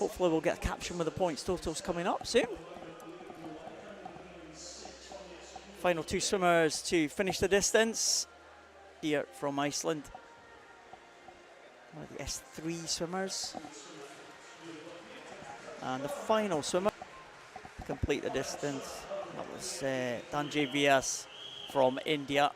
hopefully we'll get a caption with the points totals coming up soon. Final 2 swimmers to finish the distance here from Iceland. One of the S3 swimmers. And the final swimmer to complete the distance, that was Danjay Vyas from India.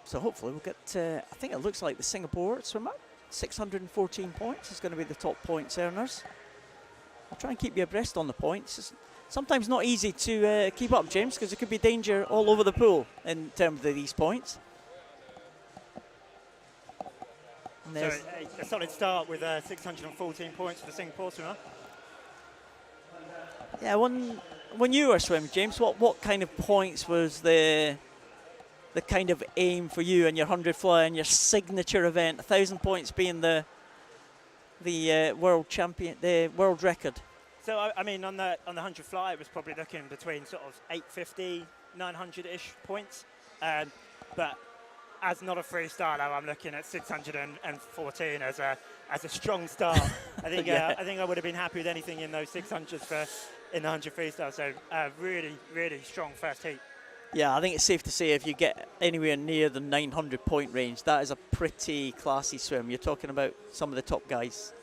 So hopefully we'll get, I think it looks like the Singapore swimmer, 614 points is going to be the top points earners. I'll try and keep you abreast on the points. It's sometimes not easy to keep up, James, because there could be danger all over the pool in terms of these points. So a solid start with 614 points for the Singapore swimmer. Yeah, when you were swimming, James, what kind of points was the kind of aim for you in your 100 fly and your signature event? 1,000 points being the world champion, the world record. So I mean, on the 100 fly, it was probably looking between sort of 850, 900-ish points, but as not a freestyler, I'm looking at 614 as a strong start. I think yeah. I think I would have been happy with anything in those 600s in the 100 freestyle. So really, really strong first heat. Yeah, I think it's safe to say if you get anywhere near the 900 point range, that is a pretty classy swim. You're talking about some of the top guys.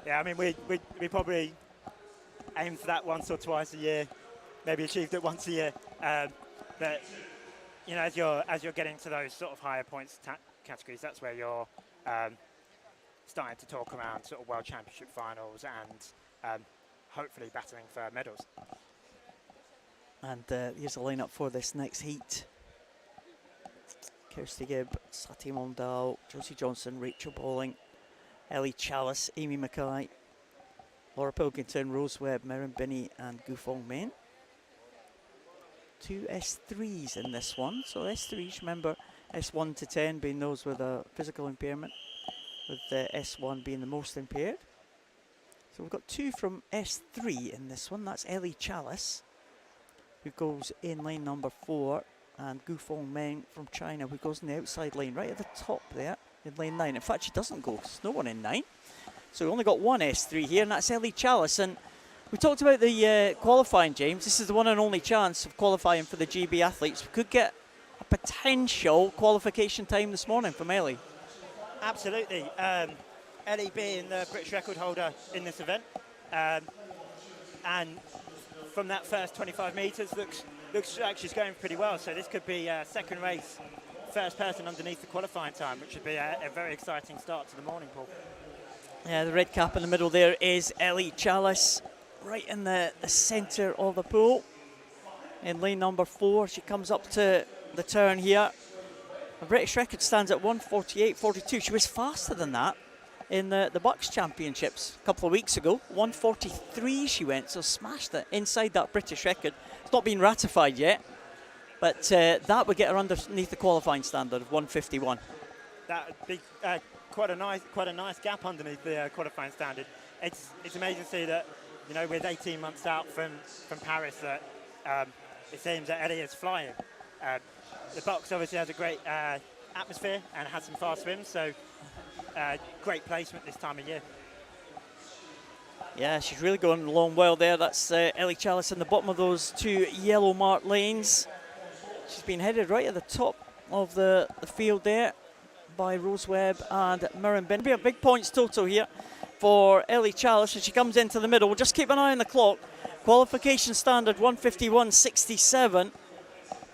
Yeah, I mean we probably aim for that once or twice a year, maybe achieved it once a year, but. You know, as you're getting to those sort of higher points categories, that's where you're starting to talk around sort of World Championship finals and hopefully battling for medals. And here's the lineup for this next heat. Kirsty Gibb, Sati Mondal, Josie Johnson, Rachel Bolling, Ellie Challis, Amy Mackay, Laura Pilkington, Rose Webb, Merrin Binney and Gufong Main. 2 S3s in this one. So S3s, remember, S1 to 10 being those with a physical impairment, with the S1 being the most impaired. So we've got 2 from S3 in this one. That's Ellie Challis, who goes in lane number 4, and Gufong Meng from China, who goes in the outside lane, right at the top there, in lane 9. In fact, she doesn't go, there's no one in 9. So we've only got 1 S3 here, and that's Ellie Challis. And we talked about the qualifying, James. This is the one and only chance of qualifying for the GB athletes. We could get a potential qualification time this morning from Ellie. Absolutely. Ellie being the British record holder in this event. And from that first 25 metres, looks like she's going pretty well. So this could be a second race, first person underneath the qualifying time, which would be a very exciting start to the morning, Paul. Yeah, the red cap in the middle there is Ellie Challis, right in the centre of the pool. In lane number 4, she comes up to the turn here. The British record stands at 1:48.42. She was faster than that in the Bucks Championships a couple of weeks ago. 1:43 she went, so smashed it inside that British record. It's not been ratified yet, but that would get her underneath the qualifying standard of 1:51. That would be quite a nice gap underneath the qualifying standard. It's amazing to see that, you know, with 18 months out from Paris, that it seems that Ellie is flying. The box obviously has a great atmosphere and has some fast swims, so great placement this time of year. Yeah, she's really going along well there. That's Ellie Challis in the bottom of those 2 yellow marked lanes. She's been headed right at the top of the field there by Rose Webb and Merrin Bin. Be a big points total here for Ellie Challis as she comes into the middle. We'll just keep an eye on the clock. Qualification standard 1:51.67.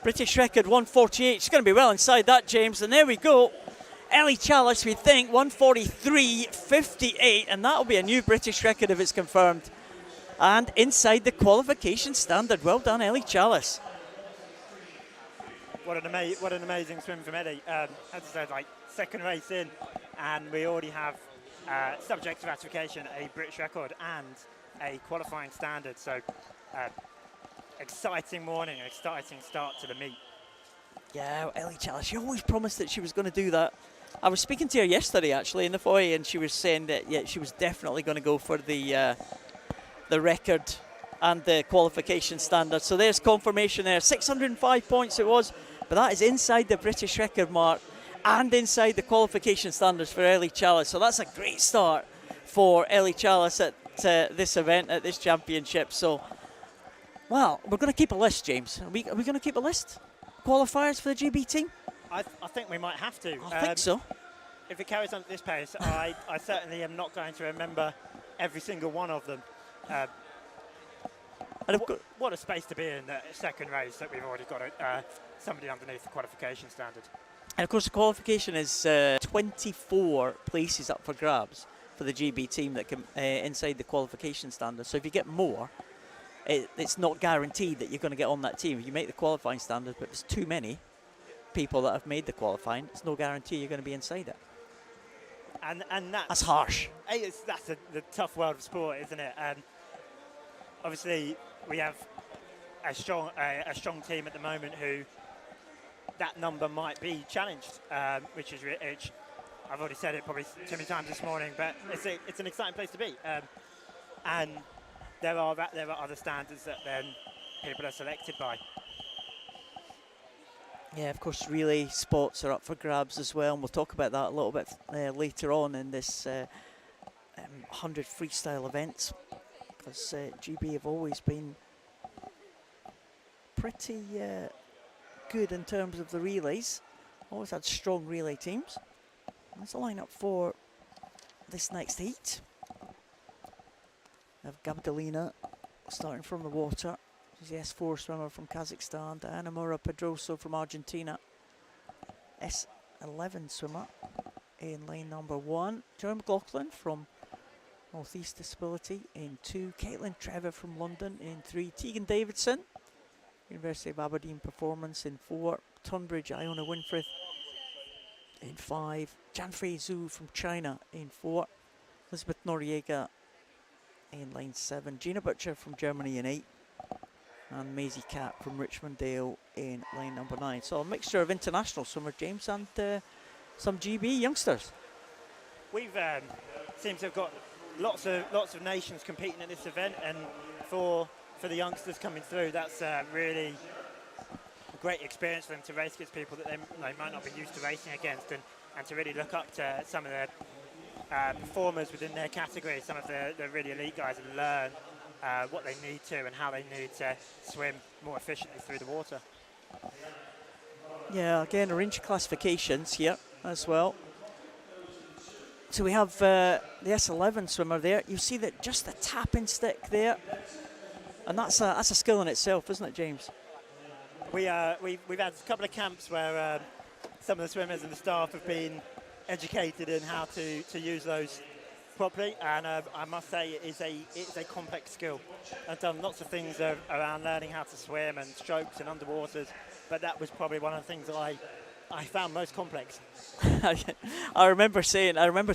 British record 1:48. She's going to be well inside that, James. And there we go. Ellie Challis, we think, 1:43.58. And that'll be a new British record if it's confirmed. And inside the qualification standard. Well done, Ellie Challis. What an amazing swim from Ellie. As I said, like, second race in, and we already have, subject to ratification, a British record and a qualifying standard. So, exciting morning, exciting start to the meet. Yeah, Ellie Challis, she always promised that she was going to do that. I was speaking to her yesterday, actually, in the foyer, and she was saying that, yeah, she was definitely going to go for the record and the qualification standard. So there's confirmation there. 605 points it was But that is inside the British record mark and inside the qualification standards for Ellie Challis. So that's a great start for Ellie Challis at this event, at this championship. So, well, we're going to keep a list, James. Are we going to keep a list? Qualifiers for the GB team? I think we might have to. I think so. If it carries on at this pace, I certainly am not going to remember every single one of them. What a space to be in the second race that we've already got somebody underneath the qualification standard. And of course the qualification is 24 places up for grabs for the GB team that can inside the qualification standard. So if you get more, it's not guaranteed that you're going to get on that team. If you make the qualifying standard, but there's too many people that have made the qualifying, it's no guarantee you're going to be inside it. And that's harsh. That's the tough world of sport, isn't it? And obviously we have a strong team at the moment who that number might be challenged, which I've already said it probably too many times this morning, but it's an exciting place to be. And there are other standards that then people are selected by. Yeah, of course, relay spots are up for grabs as well, and we'll talk about that a little bit later on in this 100 freestyle events, because GB have always been pretty good in terms of the relays. Always had strong relay teams. That's the lineup for this next heat. We have Gabdalina starting from the water. She's the S4 swimmer from Kazakhstan. Diana Mora Pedroso from Argentina. S11 swimmer in lane number 1. Joy McLaughlin from Northeast Disability in 2. Caitlin Trevor from London in 3. Tegan Davidson, University of Aberdeen Performance in 4. Tunbridge Iona Winfrith in 5. Janfei Zhu from China in 4. Elizabeth Noriega in lane 7. Gina Butcher from Germany in 8. And Maisie Cat from Richmond Dale in lane number 9. So a mixture of international swimmers, James, and some GB youngsters. We've seem to have got lots of nations competing at this event, and for the youngsters coming through, that's really a great experience for them to race against people that they might not be used to racing against, and to really look up to some of the performers within their category, some of the really elite guys, and learn what they need to and how they need to swim more efficiently through the water. Yeah, again, arrange classifications here as well. So we have the S11 swimmer there. You see that just the tapping stick there, and that's a skill in itself, isn't it, James? We've had a couple of camps where some of the swimmers and the staff have been educated in how to use those properly, and I must say it's a complex skill. I've done lots of things around learning how to swim and strokes and underwaters, but that was probably one of the things that I found most complex. I remember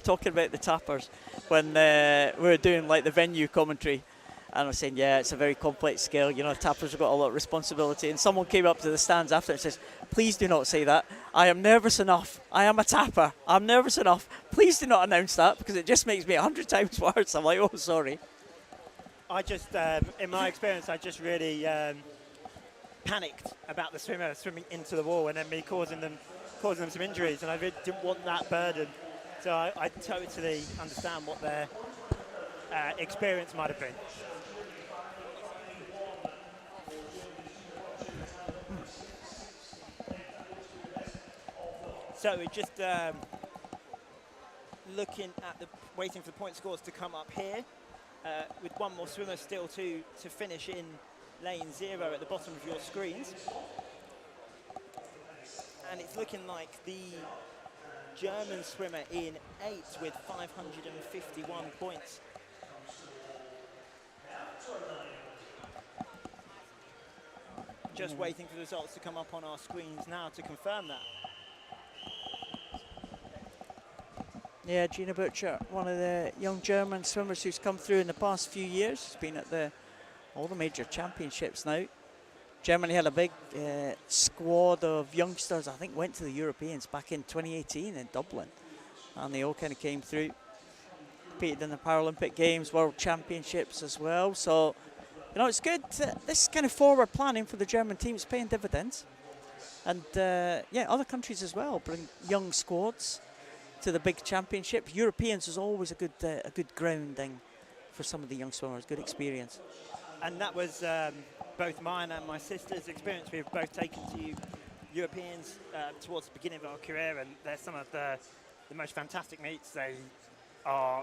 talking about the tappers when we were doing like the venue commentary, and I was saying, yeah, it's a very complex skill. You know, tappers have got a lot of responsibility. And someone came up to the stands after and says, please do not say that. I am nervous enough. I am a tapper. I'm nervous enough. Please do not announce that, because it just makes me 100 times worse. I'm like, oh, sorry. I just, in my experience, I just really panicked about the swimmer swimming into the wall and then me causing them some injuries, and I really didn't want that burden. So I totally understand what their experience might have been. So we're just looking at waiting for the point scores to come up here, with one more swimmer still to finish in lane 0 at the bottom of your screens. And it's looking like the German swimmer in 8 with 551 points. Just waiting for the results to come up on our screens now to confirm that. Yeah, Gina Butcher, one of the young German swimmers who's come through in the past few years. She's been at all the major championships now. Germany had a big squad of youngsters, I think went to the Europeans back in 2018 in Dublin. And they all kind of came through. Competed in the Paralympic Games, World Championships as well. So, you know, it's good. This kind of forward planning for the German team is paying dividends. And yeah, other countries as well bring young squads to the big championship. Europeans is always a good grounding for some of the young swimmers, good experience. And that was both mine and my sister's experience. We've both taken to Europeans towards the beginning of our career, and they're some of the most fantastic meets. They are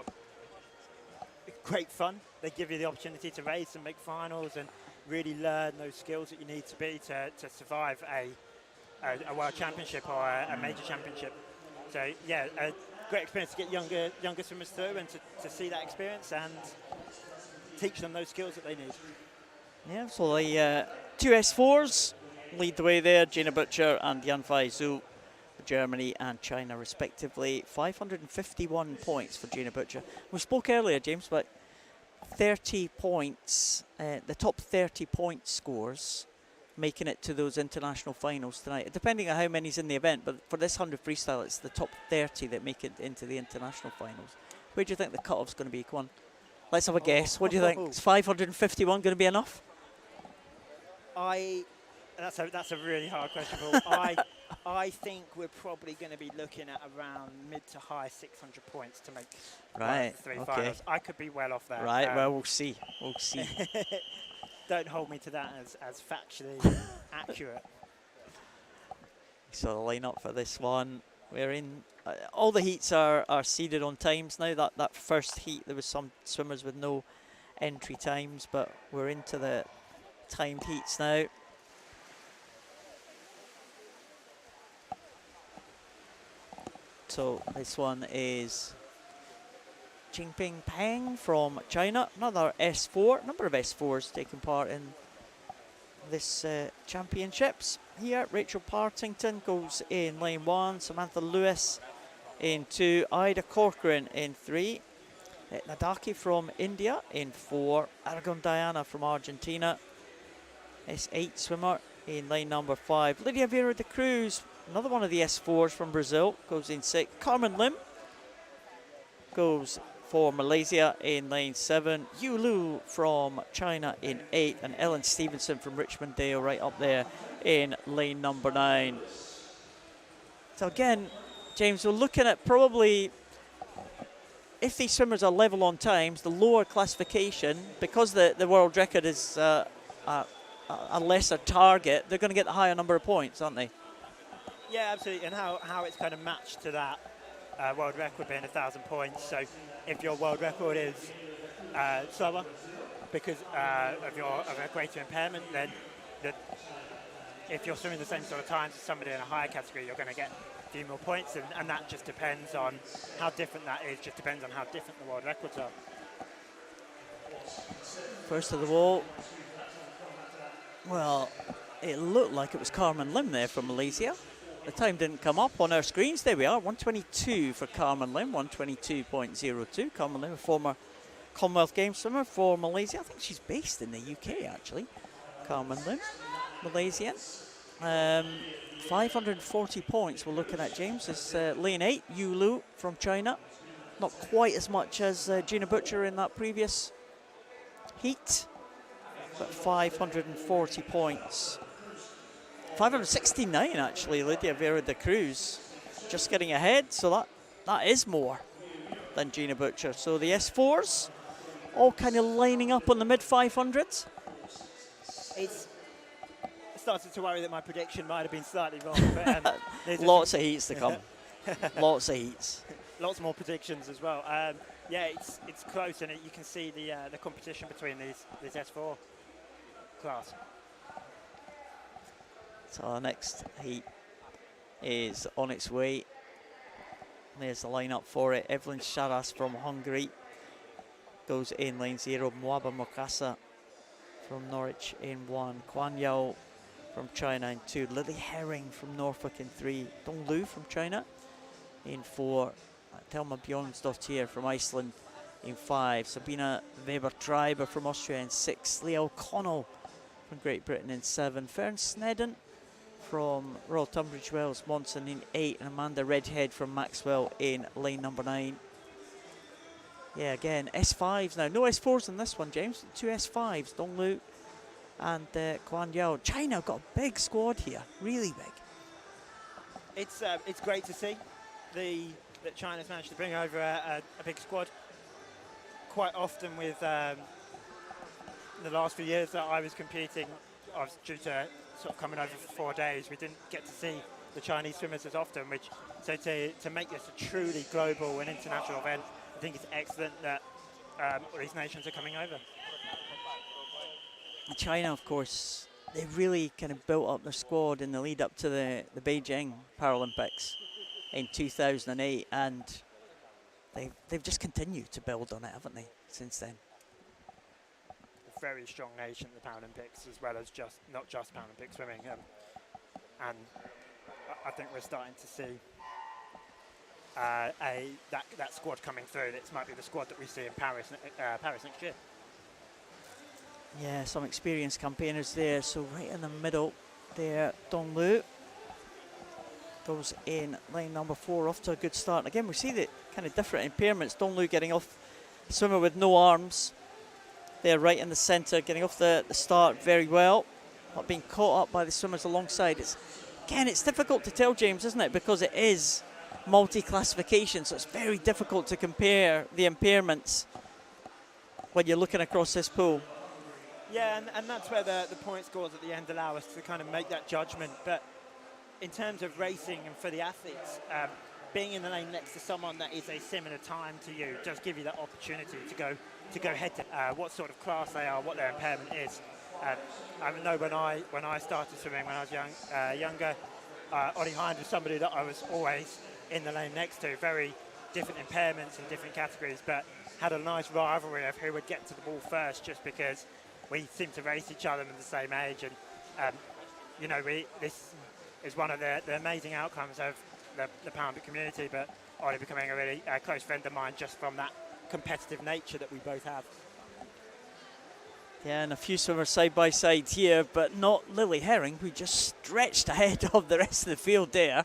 great fun. They give you the opportunity to race and make finals and really learn those skills that you need to be to survive a world championship or a major championship. So yeah, a great experience to get younger swimmers through and to see that experience and teach them those skills that they need. Yeah, so the two S4s lead the way there, Gina Butcher and Yanfei Zhu, Germany and China respectively. 551 points for Gina Butcher. We spoke earlier, James, about 30 points, the top 30 point scores making it to those international finals tonight, depending on how many's in the event. But for this 100 freestyle, it's the top 30 that make it into the international finals. Where do you think the cut-off's going to be? Come on, let's have a guess. What do you think? Is 551 going to be enough? That's a really hard question, Paul. I think we're probably going to be looking at around mid to high 600 points to make three finals. I could be well off that. Right, well, we'll see. We'll see. Don't hold me to that as factually accurate. So the lineup for this one, we're in. All the heats are seeded on times now. That first heat, there was some swimmers with no entry times, but we're into the timed heats now. So this one is Jinping Peng from China, another S4, number of S4s taking part in this championships. Here, Rachel Partington goes in lane 1, Samantha Lewis in 2, Ida Corcoran in 3, Nadaki from India in 4, Aragon Diana from Argentina, S8 swimmer in lane number 5, Lydia Vera de Cruz, another one of the S4s from Brazil, goes in 6, Carmen Lim goes for Malaysia in lane 7, Yu Lu from China in 8, and Ellen Stevenson from Richmond Dale right up there in lane number 9. So again, James, we're looking at probably, if these swimmers are level on times, the lower classification, because the world record is a lesser target, they're going to get the higher number of points, aren't they? Yeah, absolutely, and how it's kind of matched to that world record being 1,000 points. So if your world record is slower because of a greater impairment, then if you're swimming the same sort of times as somebody in a higher category, you're going to get a few more points, and that just depends on how different that is, just depends on how different the world records are. First of the wall, well, it looked like it was Carmen Lim there from Malaysia. The time didn't come up on our screens. There we are, 122 for Carmen Lim, 122.02. Carmen Lim, a former Commonwealth Games swimmer for Malaysia. I think she's based in the UK, actually. Carmen Lim, Malaysian. 540 points we're looking at, James. Is lane 8, Yu Lu from China. Not quite as much as Gina Butcher in that previous heat, but 540 points. 569 actually, Lydia Vera de Cruz just getting ahead, so that is more than Gina Butcher. So the S4s all kind of lining up on the mid 500s. It started to worry that my prediction might have been slightly wrong. But, lots of heats to come. Lots of heats. Lots more predictions as well. Yeah, it's close, and you can see the competition between these S4 class. So our next heat is on its way. There's the lineup for it. Evelyn Charas from Hungary goes in lane 0. Mwaba Mokasa from Norwich in 1. Kwan Yao from China in 2. Lily Herring from Norfolk in 3. Dong Lu from China in 4. Thelma Bjornsdottir from Iceland in 5. Sabina Weber-Treiber from Austria in 6. Leah O'Connell from Great Britain in 7. Fern Snedden from Royal Tunbridge Wells Monson in 8, and Amanda Redhead from Maxwell in lane number 9. Yeah, again, S5s now. No S4s in this one, James. 2 S5s. Dong Lu and Guan Yao. China have got a big squad here, really big. It's great to see that China's managed to bring over a big squad. Quite often with the last few years that I was competing, I was due to sort of coming over for 4 days. We didn't get to see the Chinese swimmers as often, so to make this a truly global and international event, I think it's excellent that all these nations are coming over. China, of course, they really kind of built up their squad in the lead up to the Beijing Paralympics in 2008, and they've just continued to build on it, haven't they, since then? A very strong nation at the Paralympics, as well as not just Paralympic swimming, and I think we're starting to see that squad coming through. This might be the squad that we see in Paris next year. Yeah, some experienced campaigners there. So right in the middle there, Donglu goes in line number 4, off to a good start. And again, we see the kind of different impairments. Donglu getting off, swimmer with no arms. They're right in the centre, getting off the start very well. Not being caught up by the swimmers alongside. It's difficult to tell, James, isn't it? Because it is multi-classification, so it's very difficult to compare the impairments when you're looking across this pool. Yeah, and that's where the point scores at the end allow us to kind of make that judgment. But in terms of racing and for the athletes, being in the lane next to someone that is a similar time to you does give you that opportunity to go head to what sort of class they are, what their impairment is. I know when I started swimming when I was younger, Ollie Hind was somebody that I was always in the lane next to. Very different impairments in different categories, but had a nice rivalry of who would get to the ball first, just because we seem to race each other at the same age. And this is one of the amazing outcomes of the Paralympic community, but Ollie becoming a really close friend of mine just from that competitive nature that we both have. Yeah, and a few swimmers side by side here, but not Lily Herring, who just stretched ahead of the rest of the field there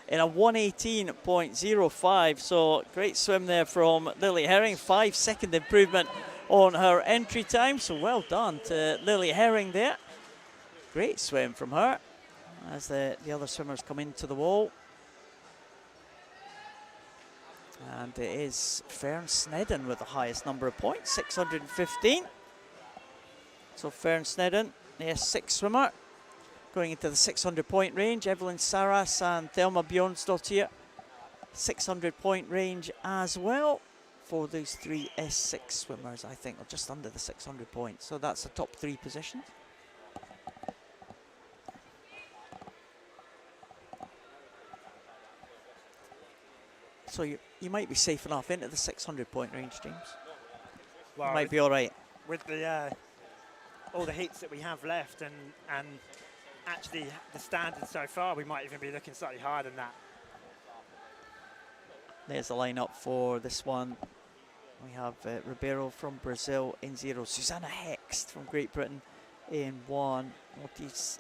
in a 1:18.05. So great swim there from Lily Herring, 5-second improvement on her entry time. So well done to Lily Herring there. Great swim from her as the other swimmers come into the wall. And it is Fern Snedden with the highest number of points, 615. So Fern Snedden, the S6 swimmer, going into the 600-point range. Evelyn Saras and Thelma Bjornsdottir, 600-point range as well for those 3 S6 swimmers, I think, or just under the 600 points. So that's the top 3 positions. So you might be safe enough into the 600-point range, James. Well, you might be all right. With the all the heats that we have left, and actually the standards so far, we might even be looking slightly higher than that. There's the lineup for this one. We have Ribeiro from Brazil in 0, Susanna Hext from Great Britain in 1,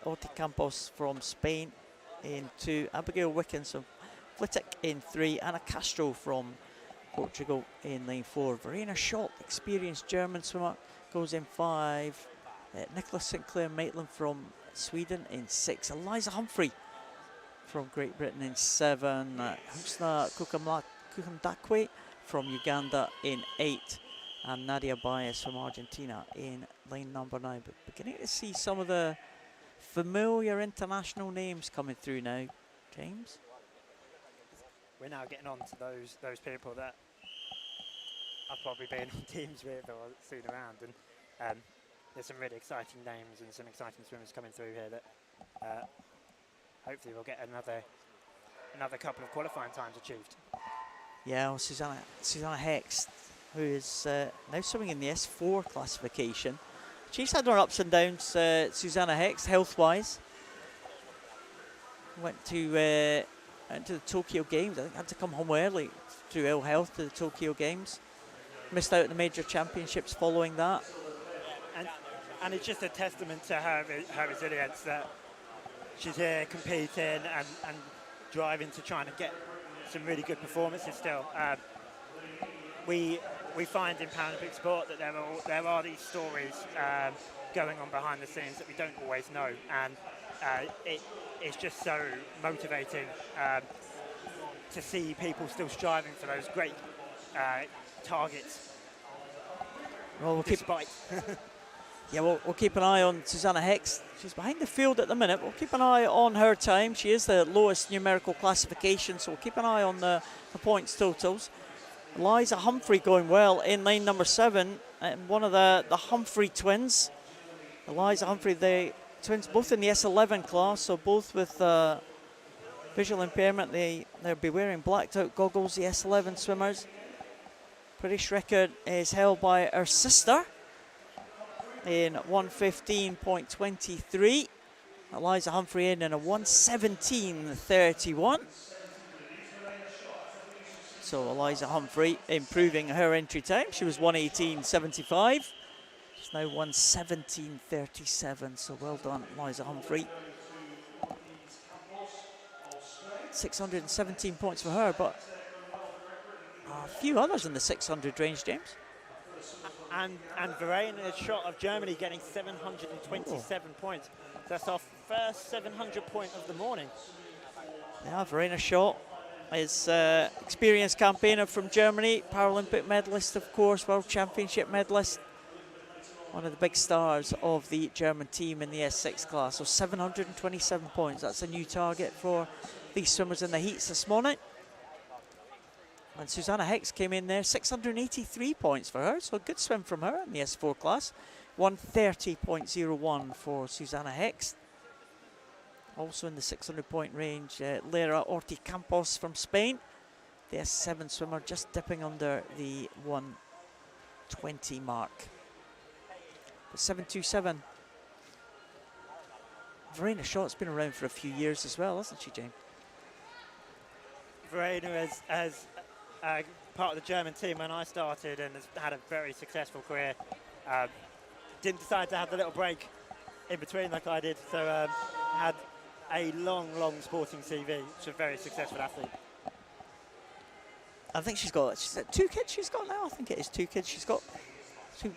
Oti Campos from Spain in 2, Abigail Wickens from Flitwick in 3, Anna Castro from Portugal in line 4. Verena Schott, experienced German swimmer, goes in 5. Nicholas Sinclair Maitland from Sweden in 6. Eliza Humphrey from Great Britain in 7. Husna Kukandakwe from Uganda in 8. And Nadia Baez from Argentina in line number 9. But beginning to see some of the familiar international names coming through now, James. We're now getting on to those people that I've probably been on teams with or seen around, and there's some really exciting names and some exciting swimmers coming through here that hopefully we'll get another couple of qualifying times achieved. Yeah, well, Susanna Hext, who is now swimming in the S4 classification. She's had her ups and downs, Susanna Hext, health-wise. Went to the Tokyo Games. I think had to come home early through ill health to the Tokyo Games. Missed out on the major championships following that. And it's just a testament to her resilience that she's here competing and driving to trying to get some really good performances still. We find in Paralympic sport that there are these stories going on behind the scenes that we don't always know, and it's just so motivating to see people still striving for those great targets. Well, we'll despite. Yeah, we'll keep an eye on Susanna Hicks. She's behind the field at the minute. We'll keep an eye on her time. She is the lowest numerical classification, so we'll keep an eye on the points totals. Eliza Humphrey going well in lane number 7, and one of the Humphrey twins. Eliza Humphrey, the twins, both in the S11 class, so both with visual impairment. They'll be wearing blacked out goggles, the S11 swimmers. British record is held by her sister in 1:15.23. Eliza Humphrey in a 1:17.31. So Eliza Humphrey improving her entry time. She was 1:18.75. She's now 1:17.37. So well done, Eliza Humphrey. 617 points for her, but a few others in the 600 range, James. And Verena Schott of Germany getting 727 points. That's our first 700 point of the morning. Yeah, Verena Schott is experienced campaigner from Germany, Paralympic medalist, of course, World Championship medalist. One of the big stars of the German team in the S6 class. So 727 points. That's a new target for these swimmers in the heats this morning. And Susanna Hicks came in there, 683 points for her, so a good swim from her in the S4 class. 1:30.01 for Susanna Hicks. Also in the 600 point range, Lera Ortiz-Campos from Spain. The S7 swimmer just dipping under the 120 mark. But 727. Verena Schott's been around for a few years as well, hasn't she, James? Verena has part of the German team when I started and has had a very successful career. Didn't decide to have the little break in between like I did, so had a long sporting CV. She's a very successful athlete. I think she's got 2 kids she's got now. I think it is 2 kids she's got. She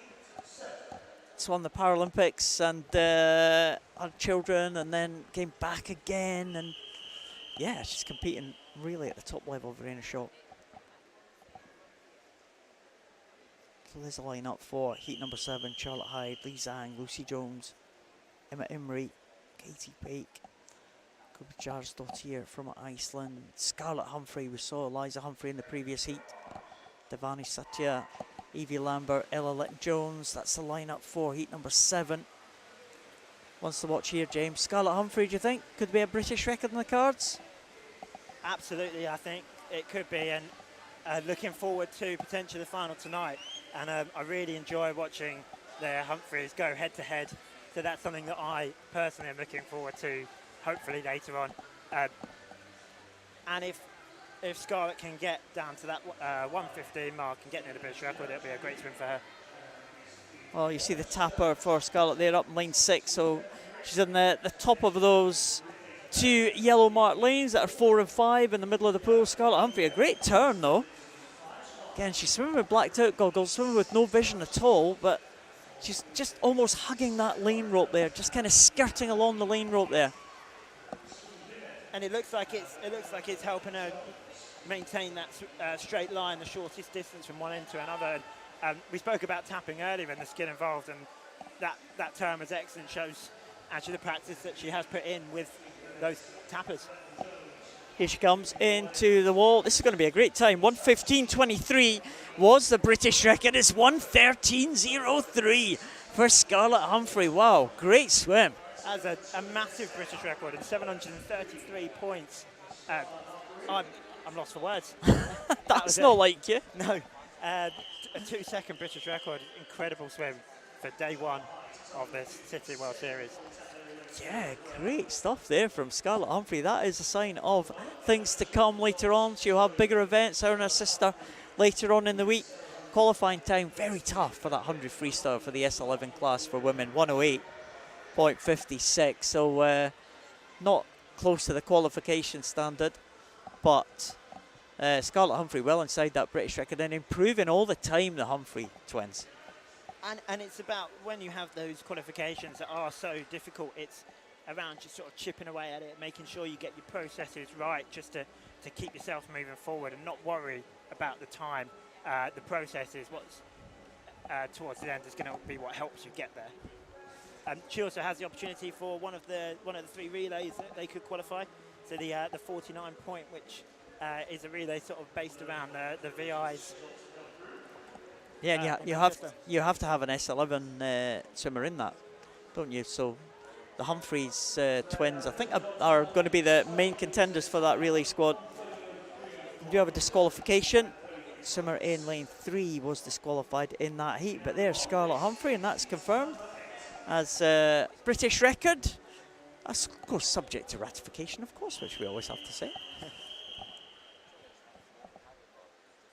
won the Paralympics and had children and then came back again, and yeah, she's competing really at the top level, Verena Schott. So there's a line-up for heat number 7, Charlotte Hyde, Lee Zhang, Lucy Jones, Emma Imrie, Katie Paik, Kobe Jarsdottir from Iceland, Scarlett Humphrey. We saw Eliza Humphrey in the previous heat. Devani Satya, Evie Lambert, Ella Litton-Jones. That's the line-up for heat number 7. Wants to watch here, James. Scarlett Humphrey, do you think? Could be a British record in the cards? Absolutely, I think it could be, and looking forward to potentially the final tonight. And I really enjoy watching the Humphreys go head-to-head. So that's something that I personally am looking forward to, hopefully later on. And if Scarlett can get down to that 1:15 mark and get near the British record, it'll be a great swim for her. Well, you see the tapper for Scarlett there up in lane 6, so she's in the top of those 2 yellow marked lanes that are 4 and 5 in the middle of the pool. Scarlett Humphrey, a great turn though. Again, she's swimming with blacked out goggles, swimming with no vision at all, but she's just almost hugging that lane rope there, just kind of skirting along the lane rope there. And it looks like it's helping her maintain that straight line, the shortest distance from one end to another. We spoke about tapping earlier and the skill involved, and that term was excellent. Shows actually the practice that she has put in with those tappers. Here she comes into the wall. This is going to be a great time. 1:15.23 was the British record. It's 1:13.03 for Scarlett Humphrey. Wow, great swim. As a massive British record and 733 points. I'm lost for words. That's not like you. No. A 2-second British record. Incredible swim for day 1 of this Citi World Series. Yeah, great stuff there from Scarlett Humphrey. That is a sign of things to come later on. She'll have bigger events, her and her sister, later on in the week. Qualifying time, very tough for that 100 freestyle for the S11 class for women, 1:08.56. So not close to the qualification standard, but Scarlett Humphrey well inside that British record and improving all the time, the Humphrey twins. And it's about when you have those qualifications that are so difficult, it's around just sort of chipping away at it, making sure you get your processes right just to keep yourself moving forward and not worry about the time. The process is what's towards the end is going to be what helps you get there. She also has the opportunity for one of the 3 relays that they could qualify. So the 49 point, which is a relay sort of based around the VIs. Yeah, you have to have an S11 swimmer in that, don't you? So the Humphreys twins, I think, are going to be the main contenders for that relay squad. You do have a disqualification. Swimmer in lane 3 was disqualified in that heat, but there's Scarlett Humphrey, and that's confirmed as British record. That's, of course, subject to ratification, of course, which we always have to say.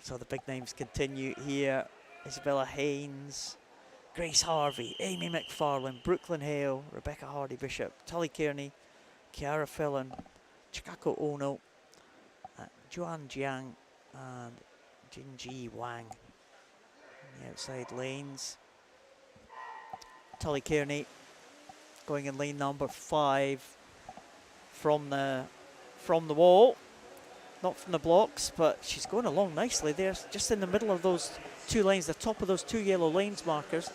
So the big names continue here. Isabella Haynes, Grace Harvey, Amy McFarlane, Brooklyn Hale, Rebecca Hardy-Bishop, Tully Kearney, Kiara Fillon, Chikako Ono, Joanne Jiang, and Jinji Wang in the outside lanes. Tully Kearney going in lane number 5 from the wall, not from the blocks, but she's going along nicely there, just in the middle of those 2 lanes, the top of those 2 yellow lanes markers.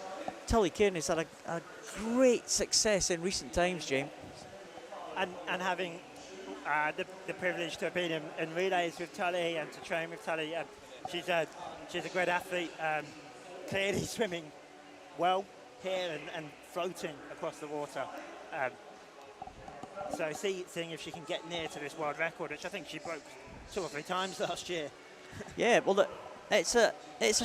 Tully Kearney's had a great success in recent times, James. And having the privilege to have been in relays with Tully and to train with Tully, she's a great athlete, clearly swimming well here and floating across the water. So seeing if she can get near to this world record, which I think she broke 2 or 3 times last year. Yeah, well, it's a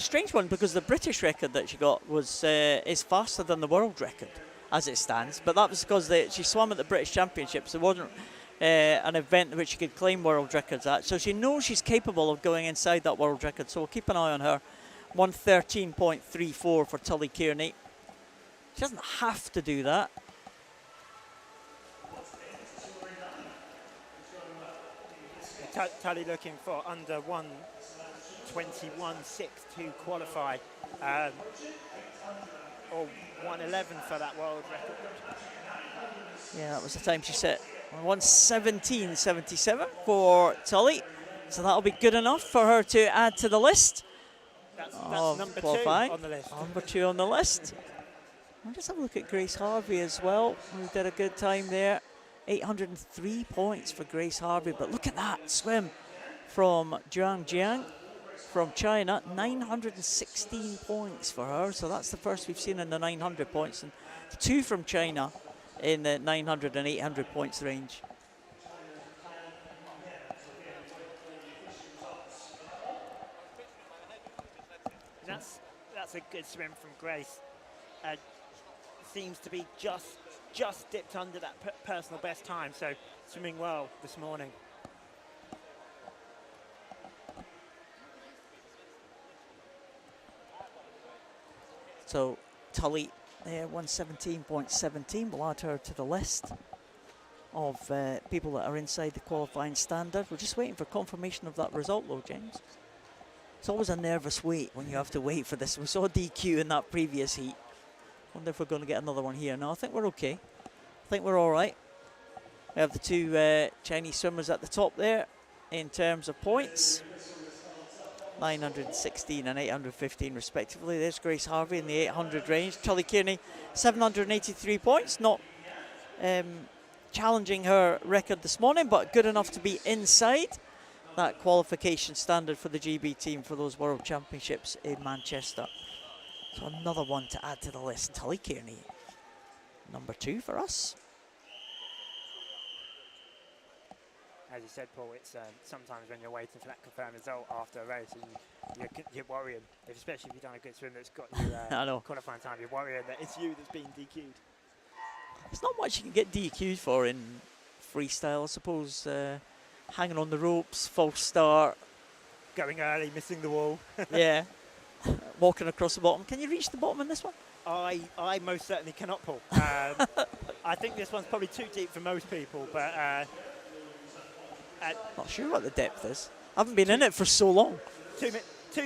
strange one because the British record that she got was is faster than the world record as it stands. But that was because she swam at the British Championships. There wasn't an event in which she could claim world records at. So she knows she's capable of going inside that world record. So we'll keep an eye on her. 1:13.34 for Tully Kearney. She doesn't have to do that. Tully looking for under 1:21.6 to qualify, or 1:11 for that world record. Yeah, that was the time she set. 1:17.77 for Tully. So that'll be good enough for her to add to the list. That's number 2 on the list. Number 2 on the list. I'll just have a look at Grace Harvey as well, who did a good time there. 803 points for Grace Harvey, but look at that swim from Zhang Jiang from China. 916 points for her, so that's the first we've seen in the 900 points, and 2 from China in the 900 and 800 points range. That's a good swim from Grace. Seems to be just dipped under that personal best time, so swimming well this morning. So Tully there, 1:17.17. We'll add her to the list of people that are inside the qualifying standard. We're just waiting for confirmation of that result though, James. It's always a nervous wait when you have to wait for this. We saw DQ in that previous heat. Wonder if we're going to get another one here. No, I think we're okay. I think we're all right. We have the 2 Chinese swimmers at the top there in terms of points. 916 and 815 respectively. There's Grace Harvey in the 800 range. Tully Kearney, 783 points. Not challenging her record this morning, but good enough to be inside that qualification standard for the GB team for those World Championships in Manchester. So another one to add to the list. Tully Kearney, number 2 for us. As you said, Paul, it's sometimes when you're waiting for that confirmed result after a race, and you're worrying, especially if you've done a good swim that's got you I know. qualifying time, you're worrying that it's you that's being DQ'd. There's not much you can get DQ'd for in freestyle, I suppose. Hanging on the ropes, false start. Going early, missing the wall. Yeah. Walking across the bottom. Can you reach the bottom in this one? I most certainly cannot, Paul. I think this one's probably too deep for most people, but... not sure what the depth is. I haven't been in it for so long. 2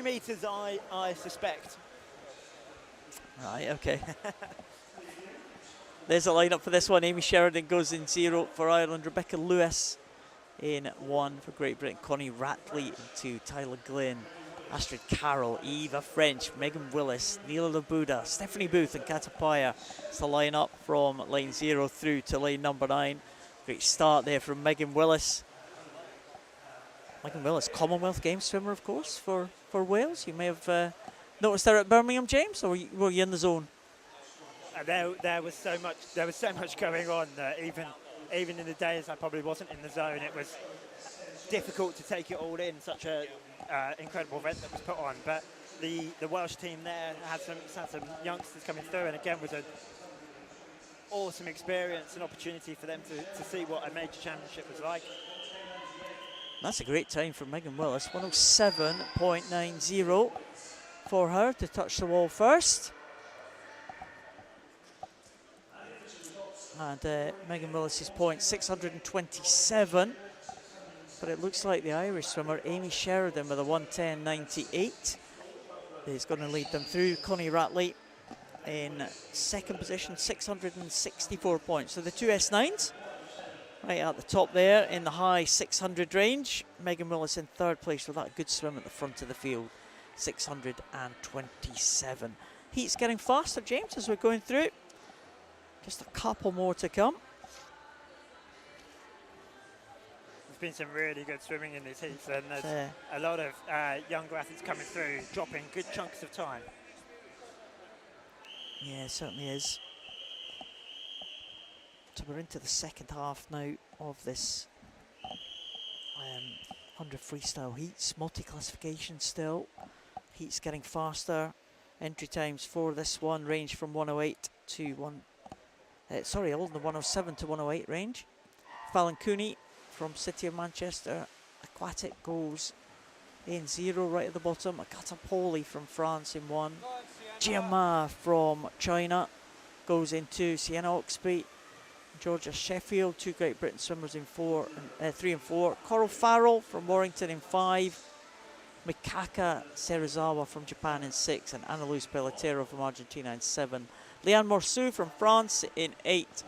meters, I suspect. Right, okay. There's a lineup for this one. Amy Sheridan goes in 0 for Ireland. Rebecca Lewis in 1 for Great Britain. Connie Ratley in 2. Tyler Glynn, Astrid Carroll, Eva French, Megan Willis, Neela Labuda, Stephanie Booth and Katapaya. It's the lineup from lane 0 through to lane number 9. Great start there from Megan Willis. Megan Willis, Commonwealth Games swimmer, of course, for Wales. You may have noticed her at Birmingham, James, or were you in the zone? There was so much going on that even in the days I probably wasn't in the zone, it was difficult to take it all in. Such a incredible event that was put on. But the Welsh team there had some youngsters coming through, and again was an awesome experience and opportunity for them to see what a major championship was like. That's a great time for Megan Willis. 107.90 for her to touch the wall first. And Megan Willis's point, 627. But it looks like the Irish swimmer, Amy Sheridan, with a 110.98 is going to lead them through. Connie Ratley in second position, 664 points. So the two S9s right at the top there in the high 600 range. Megan Willis in third place with that good swim at the front of the field, 627. Heat's getting faster, James, as we're going through. Just a couple more to come. There's been some really good swimming in these heats, and there's a lot of younger athletes coming through, dropping good chunks of time. Yeah, it certainly is. So we're into the second half now of this 100 freestyle heats, multi-classification still. Heats getting faster. Entry times for this one range from 108 to all in the 107 to 108 range. Fallon Cooney from City of Manchester Aquatic goes in 0 right at the bottom. Agata Poli from France in 1. Jia Ma from China goes in 2. Sienna Oxby, Georgia Sheffield, 2 Great Britain swimmers in 3 and 4. Coral Farrell from Warrington in 5. Mikaka Serizawa from Japan in 6. And Ana Luz Pelotero from Argentina in 7. Leanne Morceau from France in 8.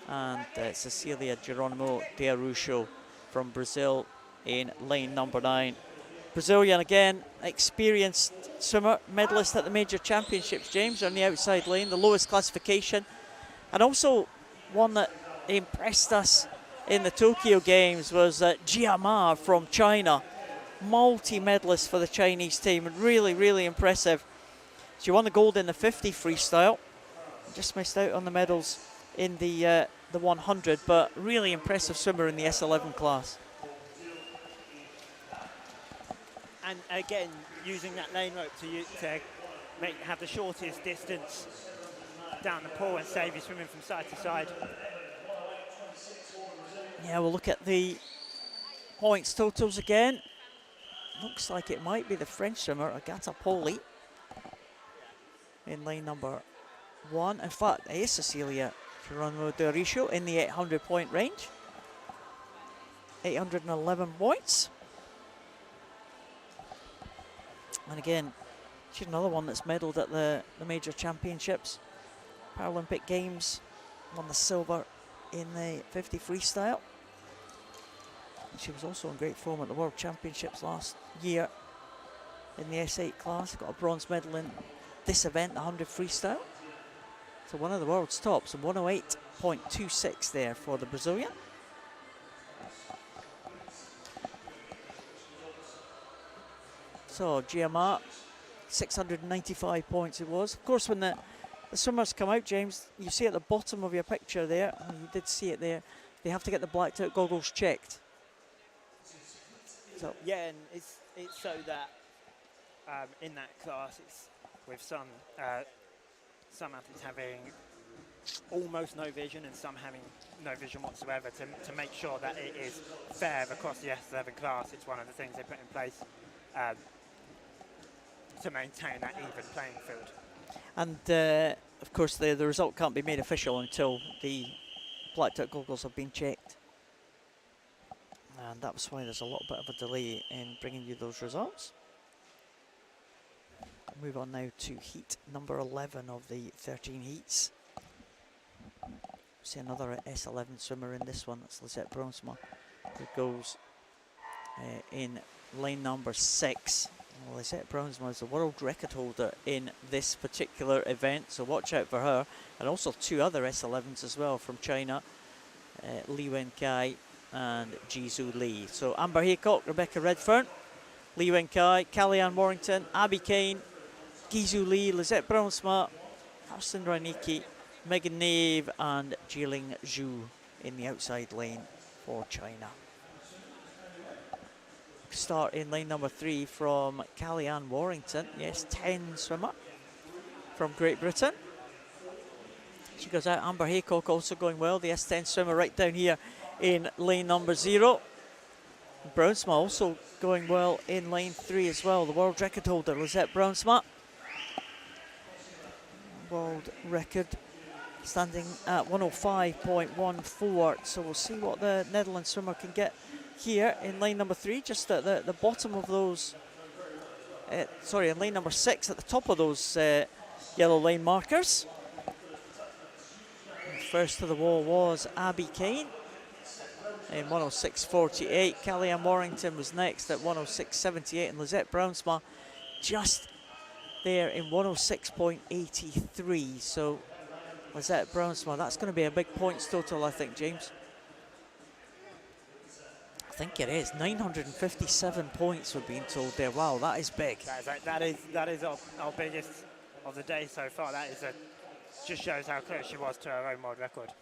And Cecilia Geronimo de Arusho from Brazil in lane number 9. Brazilian again, experienced swimmer, medalist at the major championships, James, on the outside lane, the lowest classification. And also one that impressed us in the Tokyo Games was Jia Ma from China. Multi-medalist for the Chinese team, and really, really impressive. She won the gold in the 50 freestyle. Just missed out on the medals in the 100, but really impressive swimmer in the S11 class. And again, using that lane rope to have the shortest distance down the pool and save you swimming from side to side. Yeah, we'll look at the points totals again. Looks like it might be the French swimmer, Agata Poli, in lane number 1. In fact, it is Cecilia Geronimo de Arusho in the 800 point range. 811 points. And again, she's another one that's medalled at the major championships. Paralympic Games, won the silver in the 50 freestyle. And she was also in great form at the World Championships last year in the S8 class. Got a bronze medal in this event, the 100 freestyle. So one of the world's tops, and 108.26 there for the Brazilian. So Jia Ma, 695 points it was. Of course, when the swimmers come out, James, you see at the bottom of your picture there, and you did see it there, they have to get the blacked out goggles checked. So yeah, and it's so that in that class, it's with some athletes having almost no vision and some having no vision whatsoever to make sure that it is fair across the S11 class. It's one of the things they put in place to maintain that even playing field. And of course the result can't be made official until the blacked out goggles have been checked. And that's why there's a little bit of a delay in bringing you those results. Move on now to heat number 11 of the 13 heats. See another S11 swimmer in this one. That's Lisette Bruinsma, who goes in lane number 6. Well, Lisette Bruinsma is the world record holder in this particular event, so watch out for her. And also 2 other S11s as well from China, Li Wenkai and Jizhu Li. So Amber Haycock, Rebecca Redfern, Li Wenkai, Kellyanne Warrington, Abby Kane, Jizhu Li, Lisette Bruinsma, Karsten Reinecke, Megan Nave and Jiling Zhu in the outside lane for China. Start in lane number 3 from Kellyanne Warrington. Yes, 10 swimmer from Great Britain. She goes out. Amber Haycock also going well. The S10 swimmer right down here in lane number 0. Bruinsma also going well in lane 3 as well. The world record holder, Lisette Bruinsma. World record standing at 105.14. So we'll see what the Netherlands swimmer can get here in lane number 3, just at the bottom of those, in lane number 6, at the top of those yellow lane markers. And first to the wall was Abby Kane in 106.48. Kellyanne Warrington was next at 106.78, and Lisette Bruinsma just there in 106.83. So Lisette Bruinsma, that's going to be a big points total, I think, James. I think it is 957 points we're being told there. Wow, that is big. That is our biggest of the day so far. That is just shows how close she was to her own world record.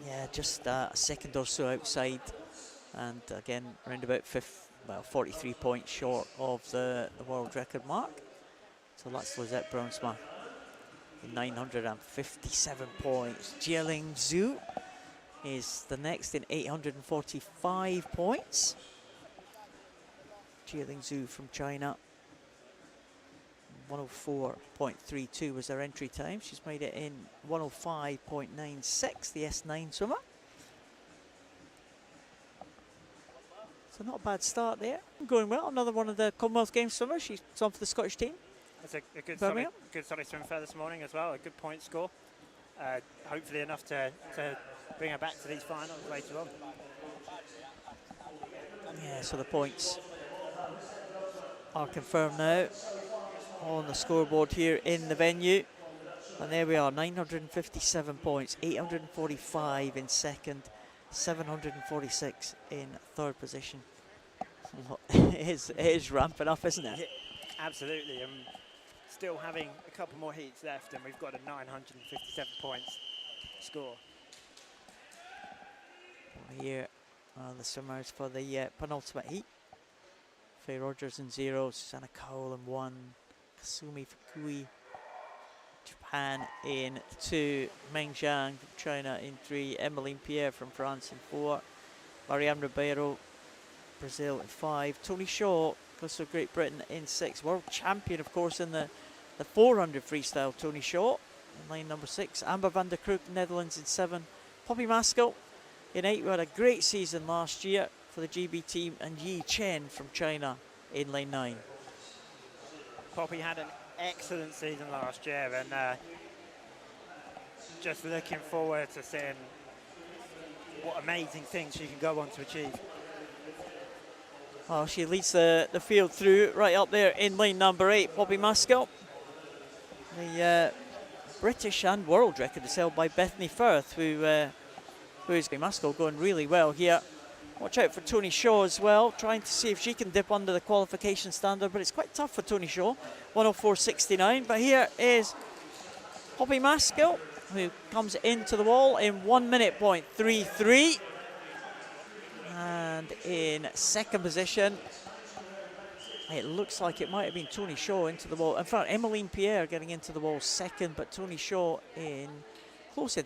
Yeah, just a second or so outside, and again around about 43 points short of the world record mark. So that's Lisette Bruinsma, 957 points. Jiling Zhu is the next in 845 points. Jiling Zhu from China. 104.32 was their entry time. She's made it in 105.96, the S9 swimmer. So not a bad start there. Going well. Another one of the Commonwealth Games swimmers. She's on for the Scottish team. That's a good solid swim for this morning as well. A good point score. Hopefully enough to bring her back to these finals later on. Yeah, so the points are confirmed now on the scoreboard here in the venue. And there we are, 957 points, 845 in second, 746 in third position. It is ramping up, isn't it? Yeah, absolutely. Still having a couple more heats left, and we've got a 957 points score. Here are the swimmers for the penultimate heat. Faye Rogers in 0, Susanna Cowell in 1, Kasumi Fukui, Japan in 2, Meng Zhang from China in 3, Emmeline Pierre from France in 4, Marianne Ribeiro, Brazil in 5, Tony Shaw goes to Great Britain in 6, world champion of course in the 400 freestyle, Tony Shaw in lane number 6, Amber van der Kroek, Netherlands in 7, Poppy Maskell in 8. We had a great season last year for the GB team, and Yi Chen from China in lane 9. Poppy had an excellent season last year, and just looking forward to seeing what amazing things she can go on to achieve. Well, she leads the field through right up there in lane number 8, Poppy Maskell. The British and world record is held by Bethany Firth, who is Maskell going really well here. Watch out for Tony Shaw as well, trying to see if she can dip under the qualification standard, but it's quite tough for Tony Shaw, 104.69. But here is Poppy Maskell, who comes into the wall in 1:33. And in second position, it looks like it might have been Tony Shaw into the wall. In fact, Emmeline Pierre getting into the wall second, but Tony Shaw in close in